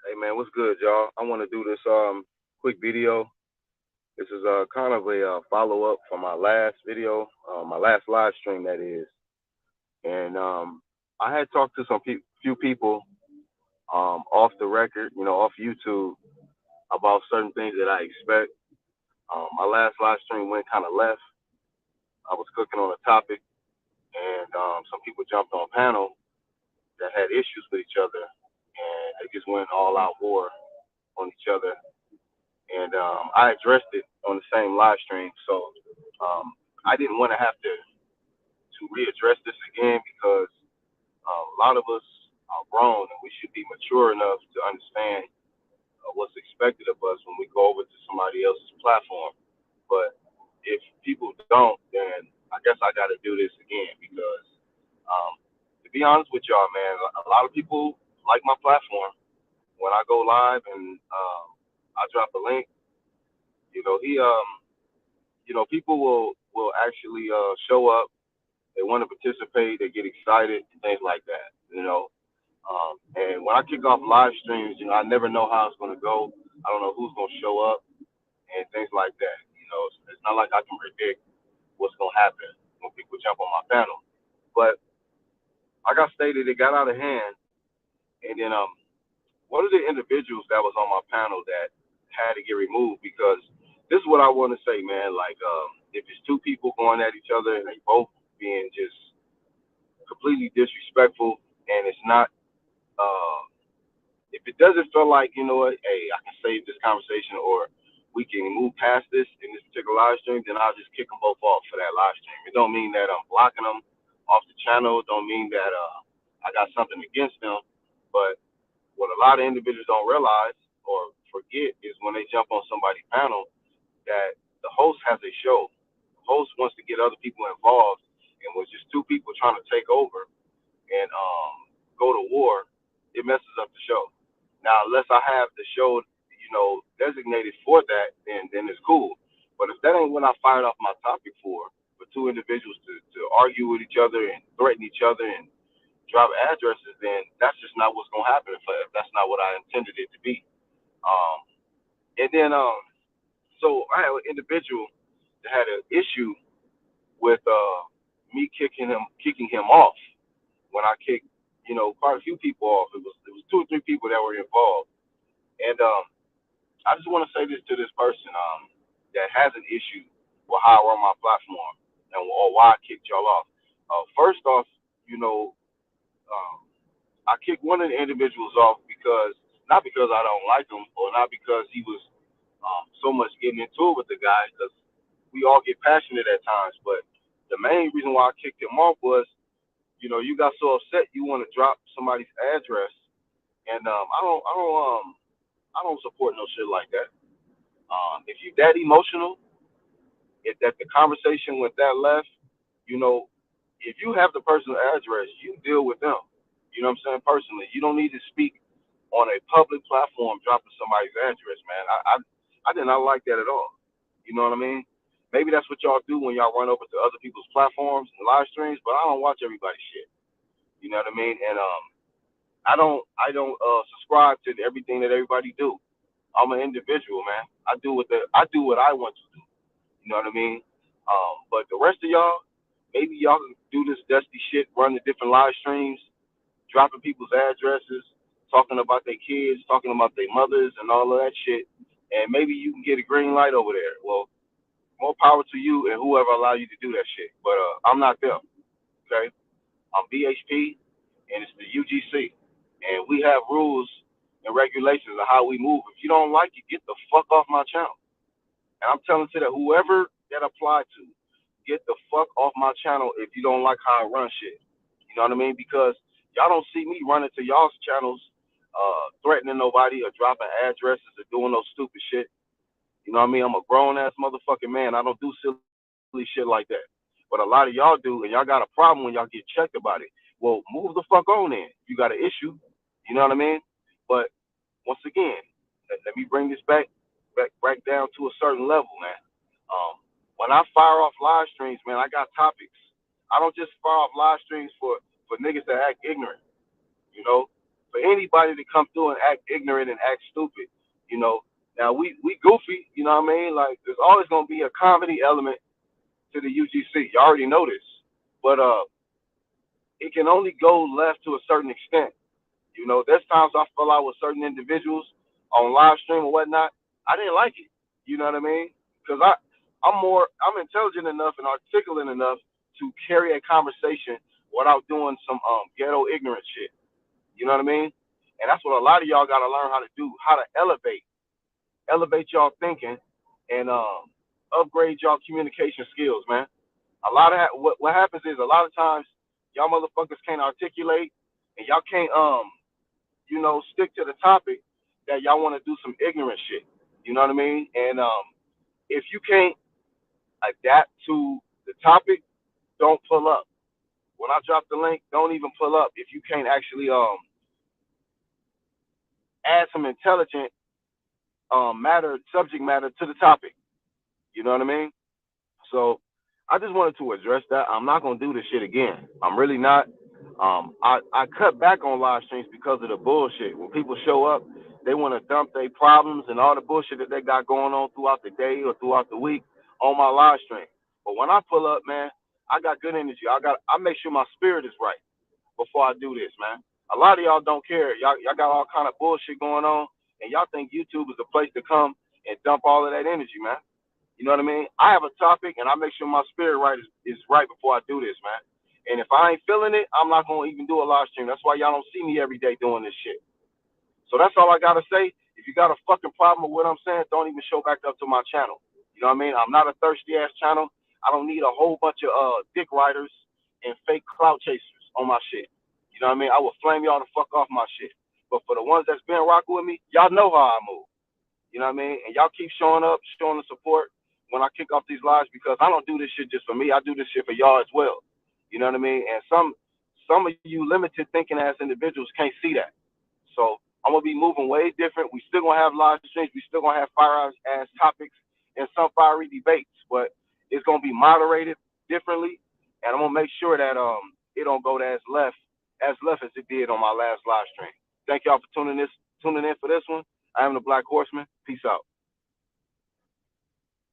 Hey man, what's good, y'all? I want to do this quick video. This is kind of a follow up from my last video, my last live stream that is. And I had talked to few people off the record, off YouTube about certain things that I expect. My last live stream went kind of left. I was cooking on a topic, and some people jumped on panel that had issues with each other, and they just went all out war on each other, and I addressed it on the same live stream. So I didn't want to have to readdress this again because a lot of us are grown and we should be mature enough to understand what's expected of us when we go over to somebody else's platform. But if people don't, then I guess I got to do this again because, to be honest with y'all, man, a lot of people like my platform. When I go live and I drop a link, you know, he people will actually show up. They want to participate. They get excited, things like that. And when I kick off live streams, I never know how it's going to go. I don't know who's going to show up and things like that. It's not like I can predict what's going to happen when people jump on my panel. But like I stated, it got out of hand. And then one of the individuals that was on my panel that had to get removed because this is what I want to say, man. Like, if it's two people going at each other and they both being just completely disrespectful, and it's not, uh, if it doesn't feel like, you know what, hey, I can save this conversation or we can move past this in this particular live stream, then I'll just kick them both off for that live stream. It don't mean that I'm blocking them off the channel. It don't mean that I got something against them. But what a lot of individuals don't realize or forget is when they jump on somebody's panel that the host has a show. The host wants to get other people involved, and with just two people trying to take over and go to war, it messes up the show. Now, unless I have the show, designated for that, then it's cool. But if that ain't what I fired off my topic for two individuals to argue with each other and threaten each other and drop addresses, then that's just not what's gonna happen if that's not what I intended it to be. Um, and then so I had an individual that had an issue with me kicking him off when I kicked, quite a few people off. It was two or three people that were involved, and I just want to say this to this person that has an issue with how I run my platform and or why I kicked y'all off. First off, you know, um, I kicked one of the individuals off because not because I don't like him or not because he was so much getting into it with the guy, because we all get passionate at times. But the main reason why I kicked him off was, you got so upset you want to drop somebody's address, and I don't support no shit like that. If you that emotional, if that the conversation went that left, you know, if you have the personal address, you deal with them. You know what I'm saying? Personally, you don't need to speak on a public platform dropping somebody's address, man. I did not like that at all. You know what I mean? Maybe that's what y'all do when y'all run over to other people's platforms and live streams, but I don't watch everybody's shit. You know what I mean? And I don't subscribe to everything that everybody do. I'm an individual, man. I do what I want to do. You know what I mean? But the rest of y'all, maybe y'all can do this dusty shit, run the different live streams, dropping people's addresses, talking about their kids, talking about their mothers, and all of that shit. And maybe you can get a green light over there. Well, more power to you and whoever allow you to do that shit. But I'm not them. Okay, I'm BHP, and it's the UGC, and we have rules and regulations of how we move. If you don't like it, get the fuck off my channel. And I'm telling to that whoever that apply to, get the fuck off my channel if you don't like how I run shit. You know what I mean? Because y'all don't see me running to y'all's channels, threatening nobody or dropping addresses or doing no stupid shit. You know what I mean? I'm a grown ass motherfucking man. I don't do silly shit like that. But a lot of y'all do, and y'all got a problem when y'all get checked about it. Well, move the fuck on then. You got an issue. You know what I mean? But once again, let me bring this back down to a certain level, man. When I fire off live streams, man, I got topics. I don't just fire off live streams for niggas that act ignorant. You know, for anybody to come through and act ignorant and act stupid. You know, now we goofy. You know what I mean? Like there's always gonna be a comedy element to the UGC. You already know this, but it can only go left to a certain extent. You know, there's times I fell out with certain individuals on live stream or whatnot. I didn't like it. You know what I mean? Because I'm intelligent enough and articulate enough to carry a conversation without doing some ghetto ignorant shit. You know what I mean? And that's what a lot of y'all got to learn how to do, how to elevate y'all thinking, and upgrade y'all communication skills, man. A lot of what happens is a lot of times y'all motherfuckers can't articulate, and y'all can't stick to the topic that y'all want to do some ignorant shit. You know what I mean? And if you can't adapt to the topic, don't pull up. When I drop the link, don't even pull up if you can't actually add some intelligent subject matter to the topic. You know what I mean? So I just wanted to address that. I'm not gonna do this shit again. I'm really not. I cut back on live streams because of the bullshit. When people show up, they want to dump their problems and all the bullshit that they got going on throughout the day or throughout the week on my live stream. But when I pull up, man, I got good energy. I make sure my spirit is right before I do this, man. A lot of y'all don't care. Y'all got all kind of bullshit going on, and y'all think YouTube is a place to come and dump all of that energy, man. You know what I mean? I have a topic, and I make sure my spirit is right before I do this, man. And if I ain't feeling it, I'm not gonna even do a live stream. That's why y'all don't see me every day doing this shit. So that's all I gotta say. If you got a fucking problem with what I'm saying, don't even show back up to my channel. You know what I mean? I'm not a thirsty ass channel. I don't need a whole bunch of dick riders and fake clout chasers on my shit. You know what I mean? I will flame y'all the fuck off my shit. But for the ones that's been rocking with me, y'all know how I move. You know what I mean? And y'all keep showing up, showing the support when I kick off these lives because I don't do this shit just for me. I do this shit for y'all as well. You know what I mean? And some of you limited thinking ass individuals can't see that. So I'm gonna be moving way different. We still gonna have live streams. We still gonna have fire ass topics and some fiery debates, but it's gonna be moderated differently. And I'm gonna make sure that it don't go as left as it did on my last live stream. Thank y'all for tuning in for this one. I am the Black Horseman. Peace out.